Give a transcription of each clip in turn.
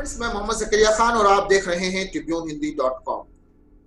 Friends, मैं मोहम्मद ज़करिया खान और आप देख रहे हैं tribune-hindi.com।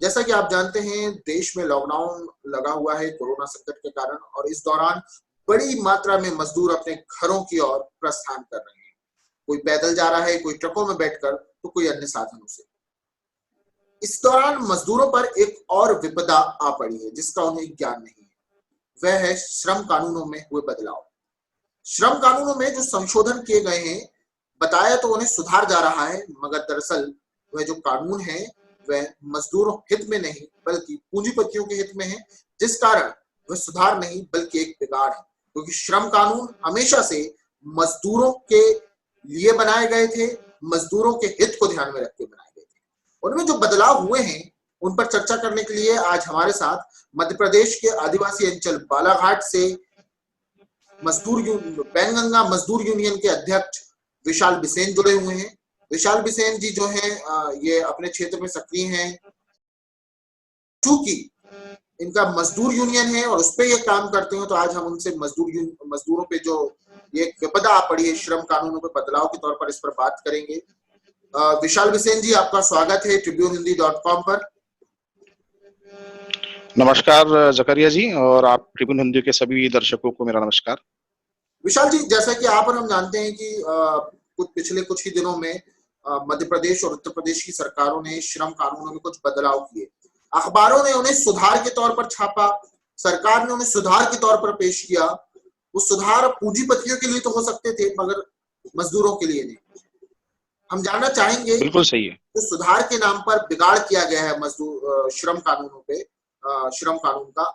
जैसा कि आप जानते हैं, देश में लॉकडाउन लगा हुआ है कोरोना संकट के कारण, और इस दौरान बड़ी मात्रा में मजदूर अपने घरों की ओर प्रस्थान कर रहे हैं। कोई पैदल जा रहा है, कोई ट्रकों में बैठकर, तो कोई अन्य साधनों से। इस दौरान मजदूरों पर एक और विपदा आ पड़ी है जिसका उन्हें ज्ञान नहीं है। वह है श्रम कानूनों में हुए बदलाव। श्रम कानूनों में जो संशोधन किए गए हैं, बताया तो उन्हें सुधार जा रहा है, मगर दरअसल वह जो कानून है वह मजदूरों हित में नहीं बल्कि पूंजीपतियों के हित में है, जिस कारण वह सुधार नहीं बल्कि एक बिगाड़ है। क्योंकि श्रम कानून हमेशा से मजदूरों के लिए बनाए गए थे, मजदूरों के हित को ध्यान में रख के बनाए गए थे। उनमें जो बदलाव हुए हैं उन पर चर्चा करने के लिए आज हमारे साथ मध्य प्रदेश के आदिवासी अंचल बालाघाट से बैंगंगा मजदूर यूनियन के अध्यक्ष विशाल बिसेन जुड़े हुए हैं। विशाल बिसेन जी जो हैं ये अपने क्षेत्र में सक्रिय हैं। चूंकि इनका मजदूर यूनियन है और उस पर ये काम करते हैं, तो आज हम उनसे मजदूरों पे जो ये विपदा आ पड़ी है श्रम कानूनों पे बदलाव के तौर पर, इस पर बात करेंगे। विशाल बिसेन जी, आपका स्वागत है tribune-hindi.com पर। नमस्कार जकरिया जी, और आप ट्रिब्यून हिंदी के सभी दर्शकों को मेरा नमस्कार। विशाल जी, जैसा कि आप और हम जानते हैं कि पिछले कुछ ही दिनों में मध्य प्रदेश और उत्तर प्रदेश की सरकारों ने श्रम कानूनों में कुछ बदलाव किए। अखबारों ने उन्हें सुधार के तौर पर छापा, सरकार ने उन्हें सुधार के तौर पर पेश किया। वो सुधार पूंजीपतियों के लिए तो हो सकते थे, मगर मजदूरों के लिए नहीं। हम जानना चाहेंगे, बिल्कुल सही है, जो सुधार के नाम पर बिगाड़ किया गया है मजदूर श्रम कानूनों पे, श्रम कानून का,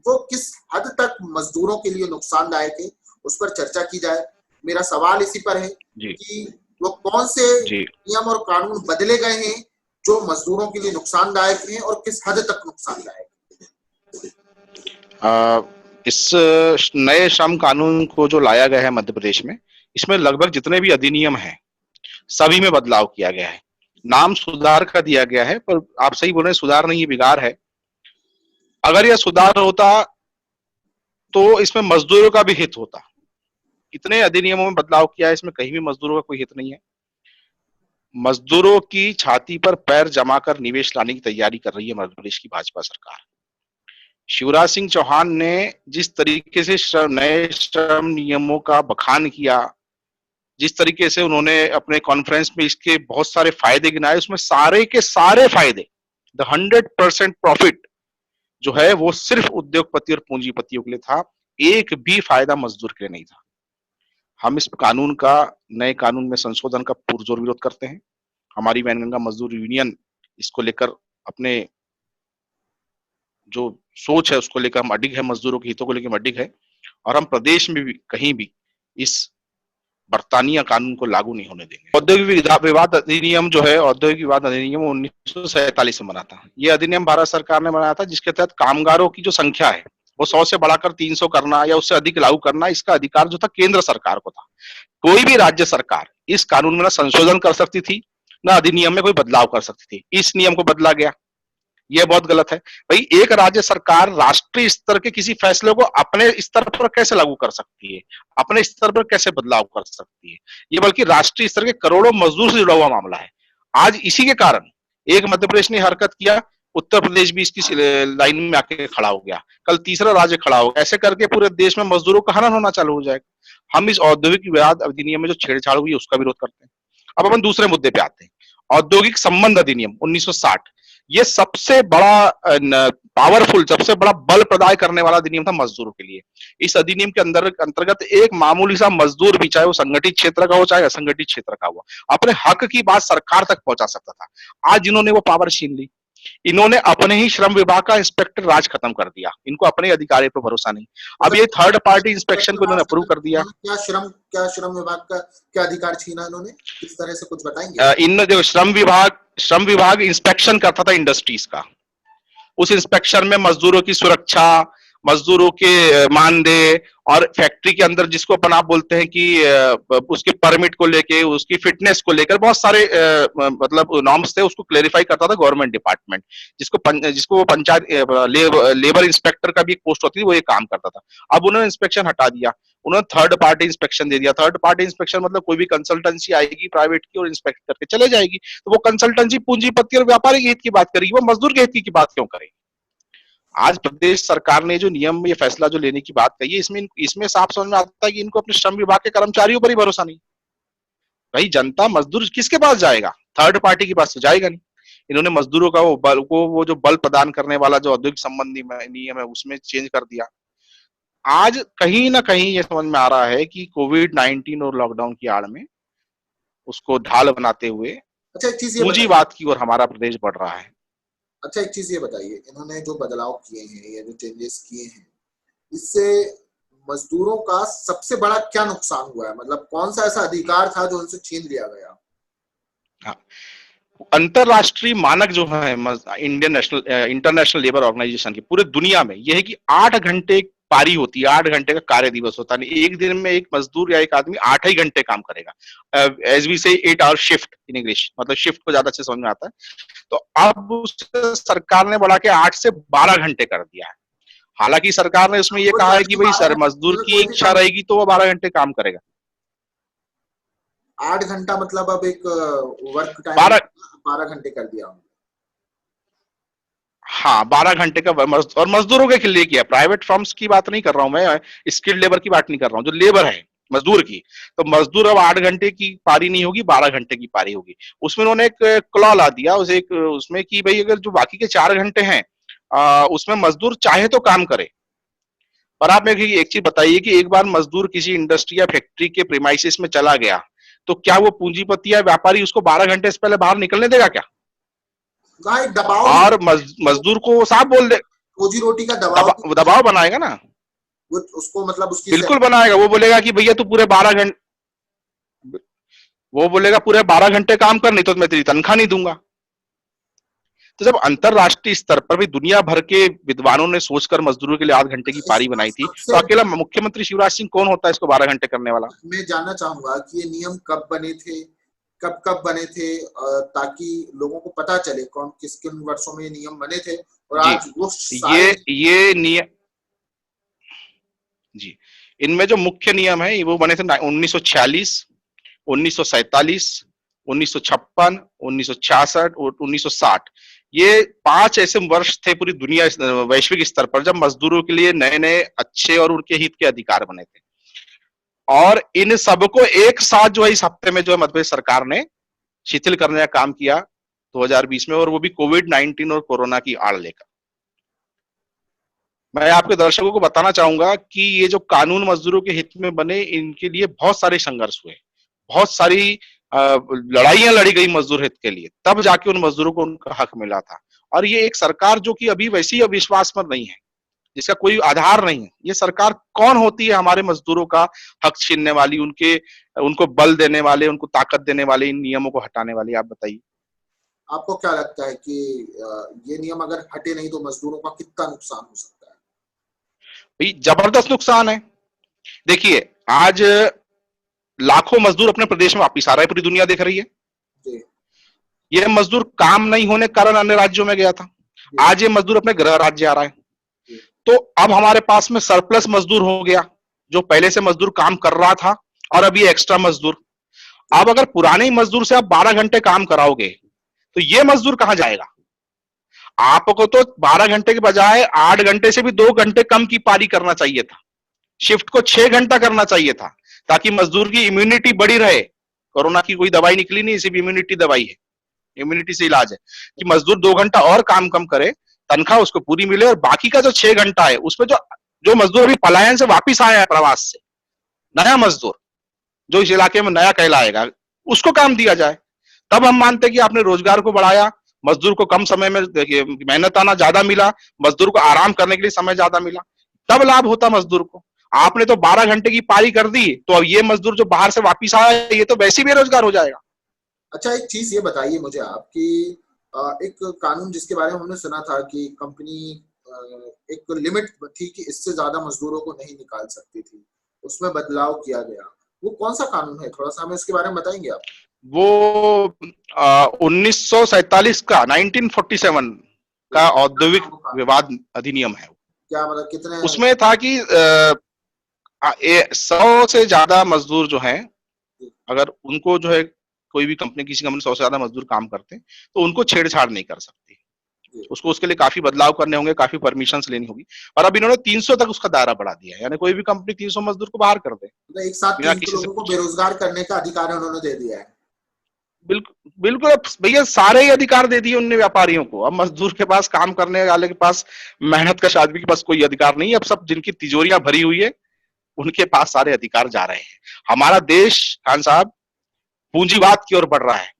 वो किस हद तक मजदूरों के लिए नुकसानदायक है, उस पर चर्चा की जाए। मेरा सवाल इसी पर है कि वो कौन से नियम और कानून बदले गए हैं जो मजदूरों के लिए नुकसानदायक हैं और किस हद तक नुकसानदायक है। इस नए श्रम कानून को जो लाया गया है मध्य प्रदेश में, इसमें लगभग जितने भी अधिनियम हैं सभी में बदलाव किया गया है। नाम सुधार का दिया गया है, पर आप सही बोल रहे हैं, सुधार नहीं, ये बिगाड़ है। अगर यह सुधार होता तो इसमें मजदूरों का भी हित होता। इतने अधिनियमों में बदलाव किया है, इसमें कहीं भी मजदूरों का कोई हित नहीं है। मजदूरों की छाती पर पैर जमाकर निवेश लाने की तैयारी कर रही है मध्य प्रदेश की भाजपा सरकार। शिवराज सिंह चौहान ने जिस तरीके से नए श्रम नियमों का बखान किया, जिस तरीके से उन्होंने अपने कॉन्फ्रेंस में इसके बहुत सारे फायदे गिनाए, उसमें सारे के सारे फायदे, द 100% प्रॉफिट जो है वो सिर्फ उद्योगपति और पूंजीपतियों के लिए था। एक भी फायदा मजदूर के लिए नहीं था। हम इस कानून का, नए कानून में संशोधन का पुरजोर विरोध करते हैं। हमारी बैंगंगा मजदूर यूनियन इसको लेकर, अपने जो सोच है उसको लेकर हम अडिग है, मजदूरों के हितों को लेकर अडिग है, और हम प्रदेश में भी कहीं भी इस बर्तानिया कानून को लागू नहीं होने देंगे। औद्योगिक विवाद अधिनियम जो है, औद्योगिक विवाद अधिनियम 1947 में बना था। यह अधिनियम भारत सरकार ने बनाया था, जिसके तहत कामगारों की जो संख्या है वो 100 से बढ़ाकर 300 करना या उससे अधिक लागू करना, इसका अधिकार जो था केंद्र सरकार को था। कोई भी राज्य सरकार इस कानून में ना संशोधन कर सकती थी, ना अधिनियम में कोई बदलाव कर सकती थी। इस नियम को बदला गया, यह बहुत गलत है। भाई, एक राज्य सरकार राष्ट्रीय स्तर के किसी फैसले को अपने स्तर पर कैसे लागू कर सकती है, अपने स्तर पर कैसे बदलाव कर सकती है? ये बल्कि राष्ट्रीय स्तर के करोड़ों मजदूर से जुड़ा हुआ मामला है। आज इसी के कारण एक मध्य प्रदेश ने हरकत किया, उत्तर प्रदेश भी इसकी लाइन में आके खड़ा हो गया, कल तीसरा राज्य खड़ा होगा। ऐसे करके पूरे देश में मजदूरों का हनन होना चालू हो जाएगा। हम इस औद्योगिक विवाद अधिनियम में जो छेड़छाड़ हुई उसका विरोध करते हैं। अब अपन दूसरे मुद्दे पे आते हैं। औद्योगिक संबंध अधिनियम 1960, ये सबसे बड़ा पावरफुल, सबसे बड़ा बल प्रदाय करने वाला अधिनियम था मजदूरों के लिए। इस अधिनियम के अंतर्गत एक मामूली सा मजदूर भी, चाहे वो संगठित क्षेत्र का हो चाहे असंगठित क्षेत्र का हो, अपने हक की बात सरकार तक पहुंचा सकता था। आज इन्होंने वो पावर छीन ली। इन्होंने अपने ही श्रम विभाग का इंस्पेक्टर राज खत्म कर दिया। इनको अपने अधिकारी पर भरोसा नहीं। अब ये थर्ड पार्टी इंस्पेक्शन को इन्होंने अप्रूव कर दिया। क्या श्रम विभाग का क्या अधिकार छीना इन्होंने, किस तरह से, कुछ बताएंगे? इन जो श्रम विभाग इंस्पेक्शन करता था इंडस्ट्रीज का, उस इंस्पेक्शन में मजदूरों की सुरक्षा, मजदूरों के मानदेय और फैक्ट्री के अंदर जिसको अपन आप बोलते हैं कि उसके परमिट को लेके, उसकी फिटनेस को लेकर बहुत सारे मतलब नॉर्म्स थे, उसको क्लेरिफाई करता था गवर्नमेंट डिपार्टमेंट, जिसको वो पंचायत लेबर इंस्पेक्टर का भी एक पोस्ट होती थी, वो ये काम करता था। अब उन्होंने इंस्पेक्शन हटा दिया। उन्होंने थर्ड पार्टी इंस्पेक्शन दे दिया। थर्ड पार्टी इंस्पेक्शन मतलब कोई भी कंसल्टेंसी आएगी प्राइवेट की और इंस्पेक्ट करके चले जाएगी, तो वो कंसल्टेंसी पूंजीपति और व्यापारी के हित की बात करेगी, वो मजदूर के हित की बात क्यों करेगी? आज प्रदेश सरकार ने जो नियम, ये फैसला जो लेने की बात कही है, इसमें इसमें साफ समझ में आता है कि इनको अपने श्रम विभाग के कर्मचारियों पर ही भरोसा नहीं। भाई जनता, मजदूर किसके पास जाएगा? थर्ड पार्टी के पास तो जाएगा नहीं। इन्होंने मजदूरों का वो जो बल प्रदान करने वाला जो औद्योगिक संबंधी नियम है उसमें चेंज कर दिया। आज कहीं ना कहीं ये समझ में आ रहा है कि कोविड-19 और लॉकडाउन की आड़ में उसको ढाल बनाते हुए अच्छा एक चीज ये पूंजीवाद की ओर हमारा प्रदेश बढ़ रहा है। अच्छा एक चीज ये बताइए, इन्होंने जो बदलाव किए हैं या जो चेंजेस किए हैं, इससे मजदूरों का सबसे बड़ा क्या नुकसान हुआ है? मतलब कौन सा ऐसा अधिकार था जो उनसे छीन लिया गया? हाँ, अंतरराष्ट्रीय मानक जो है इंटरनेशनल लेबर ऑर्गेनाइजेशन की पूरे दुनिया में यह है कि 8 घंटे पारी होती है, 8 घंटे का कार्य दिवस होता है। एक दिन में एक मजदूर या एक आदमी 8 ही घंटे काम करेगा। एज वी से 8 आवर शिफ्ट इन इंग्लिश, मतलब शिफ्ट को ज्यादा अच्छे समझ में आता है। तो अब उसे सरकार ने बढ़ा के 8 से 12 घंटे कर दिया है। हालांकि सरकार ने उसमें यह कहा है कि भाई सर मजदूर की इच्छा रहेगी तो वो 12 घंटे काम करेगा। 8 घंटा मतलब अब एक वर्क टाइम 12 घंटे कर दिया। हाँ 12 घंटे का और मजदूरों के लिए किया। प्राइवेट फर्म्स की बात नहीं कर रहा हूं मैं, स्किल्ड लेबर की बात नहीं कर रहा हूं, जो लेबर है मजदूर की। तो मजदूर अब 8 घंटे की पारी नहीं होगी, 12 घंटे की पारी होगी। उसमें उन्होंने एक क्लॉ ला दिया उसे एक उसमें कि भाई अगर जो बाकी के 4 घंटे हैं उसमें मजदूर चाहे तो काम करे। पर आप मेरे एक चीज बताइए कि एक बार मजदूर किसी इंडस्ट्री या फैक्ट्री के प्रीमाइसिस में चला गया तो क्या वो पूंजीपति या व्यापारी उसको 12 घंटे से पहले बाहर निकलने देगा क्या? दबाव और मजदूर को साफ बोल दे, रोजी रोटी का दबाव बनाएगा ना, वो उसको मतलब उसकी बिल्कुल बनाएगा। वो बोलेगा कि भैया तू पूरे 12 घंटे, वो बोलेगा पूरे 12 घंटे काम कर, नहीं तो मैं तेरी तनख्वाह नहीं दूंगा। तो जब अंतरराष्ट्रीय स्तर पर भी दुनिया भर के विद्वानों ने सोचकर मजदूरों के लिए 8 घंटे की पारी बनाई थी, तो अकेला मुख्यमंत्री शिवराज सिंह कौन होता है इसको 12 घंटे करने वाला? मैं जानना चाहूंगा कि ये नियम कब बने थे, कब बने थे, ताकि लोगों को पता चले कौन किन वर्षों में ये नियम बने थे और आज वो ये नियम जी, इनमें जो मुख्य नियम है वो बने थे 1946, 1947, 1956, 1966 और 1960। ये 5 ऐसे वर्ष थे पूरी दुनिया वैश्विक स्तर पर जब मजदूरों के लिए नए नए अच्छे और उनके हित के अधिकार बने थे। और इन सबको एक साथ जो है इस हफ्ते में जो है मध्य प्रदेश सरकार ने शिथिल करने का काम किया 2020 में, और वो भी कोविड-19 और कोरोना की आड़ लेकर। मैं आपके दर्शकों को बताना चाहूंगा कि ये जो कानून मजदूरों के हित में बने, इनके लिए बहुत सारे संघर्ष हुए, बहुत सारी लड़ाइयां लड़ी गई मजदूर हित के लिए, तब जाके उन मजदूरों को उनका हक मिला था। और ये एक सरकार जो कि अभी वैसी अविश्वास पर नहीं है, जिसका कोई आधार नहीं है। ये सरकार कौन होती है हमारे मजदूरों का हक छीनने वाली, उनको बल देने वाले, उनको ताकत देने वाले, इन नियमों को हटाने वाली? आप बताइए। आपको क्या लगता है कि ये नियम अगर हटे नहीं तो मजदूरों का कितना नुकसान हो सकता है? भाई जबरदस्त नुकसान है। देखिए आज लाखों मजदूर अपने प्रदेश में वापिस आ रहे हैं, पूरी दुनिया देख रही है। ये मजदूर काम नहीं होने के कारण अन्य राज्यों में गया था, आज ये मजदूर अपने गृह राज्य आ रहा है। तो अब हमारे पास में सरप्लस मजदूर हो गया, जो पहले से मजदूर काम कर रहा था और अभी एक्स्ट्रा मजदूर। अब अगर पुराने मजदूर से आप 12 घंटे काम कराओगे तो ये मजदूर कहां जाएगा? आपको तो 12 घंटे के बजाय 8 घंटे से भी 2 घंटे कम की पारी करना चाहिए था, शिफ्ट को 6 घंटा करना चाहिए था, ताकि मजदूर की इम्यूनिटी बढ़ी रहे। कोरोना की कोई दवाई निकली नहीं, सिर्फ इम्यूनिटी दवाई है, इम्यूनिटी से इलाज है कि मजदूर 2 घंटा और काम कम करे, तनख्वाह उसको पूरी मिले, और बाकी का जो 6 घंटा है उसमें जो मजदूर अभी पलायन से वापिस आया है प्रवास से, नया मजदूर जो इस इलाके में नया कहलाएगा, उसको काम दिया जाए। तब हम मानते कि आपने रोजगार को बढ़ाया, मजदूर को कम समय में मेहनत आना ज्यादा मिला, मजदूर को आराम करने के लिए समय ज्यादा मिला, तब लाभ होता मजदूर को। आपने तो 12 घंटे की पारी कर दी, तो अब ये मजदूर जो बाहर से वापिस आया ये तो वैसे ही बेरोजगार हो जाएगा। अच्छा एक चीज ये बताइए मुझे आप कि एक कानून जिसके बारे में हमने सुना था कि कंपनी एक लिमिट थी कि इससे ज्यादा मजदूरों को नहीं निकाल सकती थी, उसमें बदलाव किया गया, वो कौन सा कानून है? थोड़ा सा हमें उसके बारे में बताएंगे आप? वो 1947 का 1947 का औद्योगिक विवाद अधिनियम है। क्या मतलब कितने उसमें था कि 100 से ज्यादा मजदूर जो हैं, अगर उनको जो है कोई भी कंपनी, किसी कंपनी 100 से ज्यादा मजदूर काम करते हैं तो उनको छेड़छाड़ नहीं कर सकती। उसको उसके लिए काफी बदलाव करने होंगे, काफी परमिशन लेनी होगी। और अब इन्होंने 300 तक उसका दायरा बढ़ा दिया है, यानी कोई भी कंपनी 300 मजदूर को बाहर कर दे, मतलब एक साथ बिना 300 किसी से लोगों को पूछे। बेरोजगार करने का अधिकार उन्होंने दे दिया है। बिल्कुल बिल्कुल, अब भैया सारे ही अधिकार दे दिए उनने व्यापारियों को। अब मजदूर के पास, काम करने वाले के पास, मेहनत कश आदमी के पास कोई अधिकार नहीं है। अब सब जिनकी तिजोरियां भरी हुई है उनके पास सारे अधिकार जा रहे हैं। हमारा देश, खान साहब, पूंजीवाद की ओर बढ़ रहा है।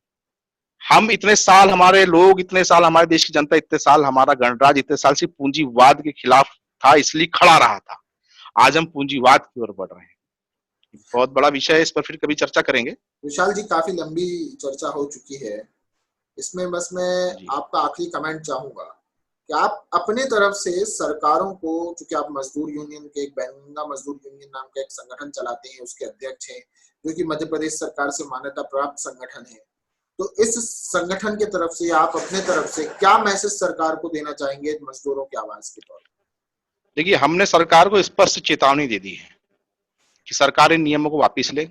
हम इतने साल, हमारे लोग इतने साल, हमारे देश की जनता इतने साल, हमारा गणराज्य इतने साल से पूंजीवाद के खिलाफ था, इसलिए खड़ा रहा था। आज हम पूंजीवाद की ओर बढ़ रहे हैं। बहुत बड़ा विषय है, इस पर फिर कभी चर्चा करेंगे। विशाल जी, काफी लंबी चर्चा हो चुकी है, इसमें बस मैं जी आपका आखिरी कमेंट चाहूंगा कि आप अपने तरफ से सरकारों को, चूंकि आप मजदूर यूनियन के, एक बैंगलोर मजदूर यूनियन नाम का एक संगठन चलाते हैं, उसके अध्यक्ष हैं, जो कि मध्य प्रदेश सरकार से मान्यता प्राप्त संगठन है, तो इस संगठन की तरफ से आप अपने तरफ से क्या मैसेज सरकार को देना चाहेंगे मजदूरों की आवाज के तौर पर? देखिए, हमने सरकार को स्पष्ट चेतावनी दे दी है कि सरकार इन नियमों को वापस ले,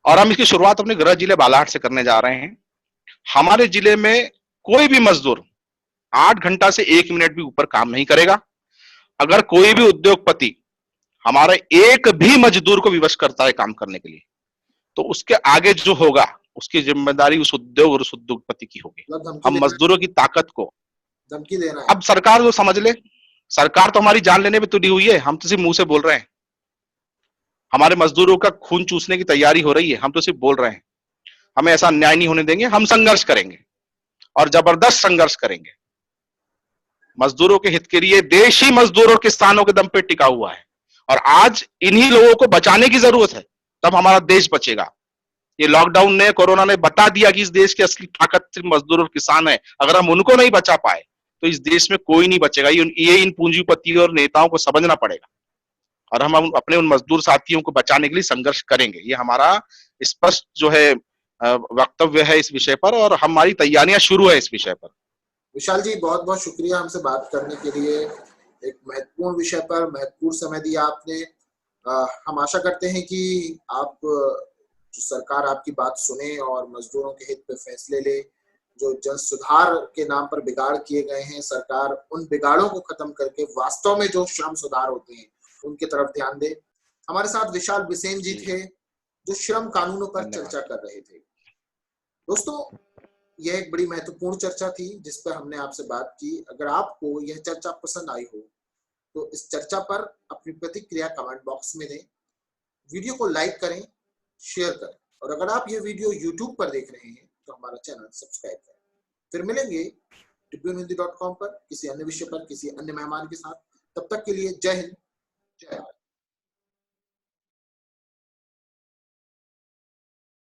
और हम इसकी शुरुआत अपने गृह जिले बालाघाट से करने जा रहे हैं। हमारे जिले में कोई भी मजदूर 8 घंटा से 1 मिनट भी ऊपर काम नहीं करेगा। अगर कोई भी उद्योगपति हमारे एक भी मजदूर को विवश करता है काम करने के लिए, तो उसके आगे जो होगा उसकी जिम्मेदारी उस उद्योग और उस उद्योगपति की होगी। मतलब हम मजदूरों की ताकत को, धमकी देना है? अब सरकार तो समझ ले, सरकार तो हमारी जान लेने पे तुली हुई है, हम तो सिर्फ मुंह से बोल रहे हैं। हमारे मजदूरों का खून चूसने की तैयारी हो रही है, हम तो सिर्फ बोल रहे हैं। हमें ऐसा अन्याय नहीं होने देंगे, हम संघर्ष करेंगे और जबरदस्त संघर्ष करेंगे। मजदूरों के हित के लिए देश ही मजदूर और किसानों के दम पे टिका हुआ है, और आज इन्हीं लोगों को बचाने की जरूरत है, तब हमारा देश बचेगा। ये लॉकडाउन ने, कोरोना ने बता दिया कि इस देश की असली ताकत सिर्फ मजदूर और किसान है। अगर हम उनको नहीं बचा पाए तो इस देश में कोई नहीं बचेगा। ये इन पूंजीपतियों और नेताओं को समझना पड़ेगा, और हम अपने उन मजदूर साथियों को बचाने के लिए संघर्ष करेंगे। ये हमारा स्पष्ट जो है वक्तव्य है इस विषय पर, और हमारी तैयारियां शुरू है इस विषय पर। विशाल जी, बहुत बहुत शुक्रिया हमसे बात करने के लिए। एक महत्वपूर्ण विषय पर महत्वपूर्ण समय दिया आपने। हम आशा करते हैं कि आप, जो सरकार आपकी बात सुने और मजदूरों के हित पे फैसले ले। जो जन सुधार के नाम पर बिगाड़ किए गए हैं, सरकार उन बिगाड़ों को खत्म करके वास्तव में जो श्रम सुधार होते हैं उनकी तरफ ध्यान दे। हमारे साथ विशाल बिसेन जी थे, जो श्रम कानूनों पर चर्चा कर रहे थे। दोस्तों, यह एक बड़ी महत्वपूर्ण चर्चा थी जिस पर हमने आपसे बात की। अगर आपको यह चर्चा पसंद आई हो तो इस चर्चा पर अपनी प्रतिक्रिया कमेंट बॉक्स में दें, वीडियो को लाइक करें, शेयर करें, और अगर आप ये वीडियो YouTube पर देख रहे हैं तो हमारा चैनल सब्सक्राइब करें। फिर मिलेंगे tribunehindi.com पर किसी अन्य विषय पर, किसी अन्य मेहमान के साथ। तब तक के लिए जय हिंद, जय भारत।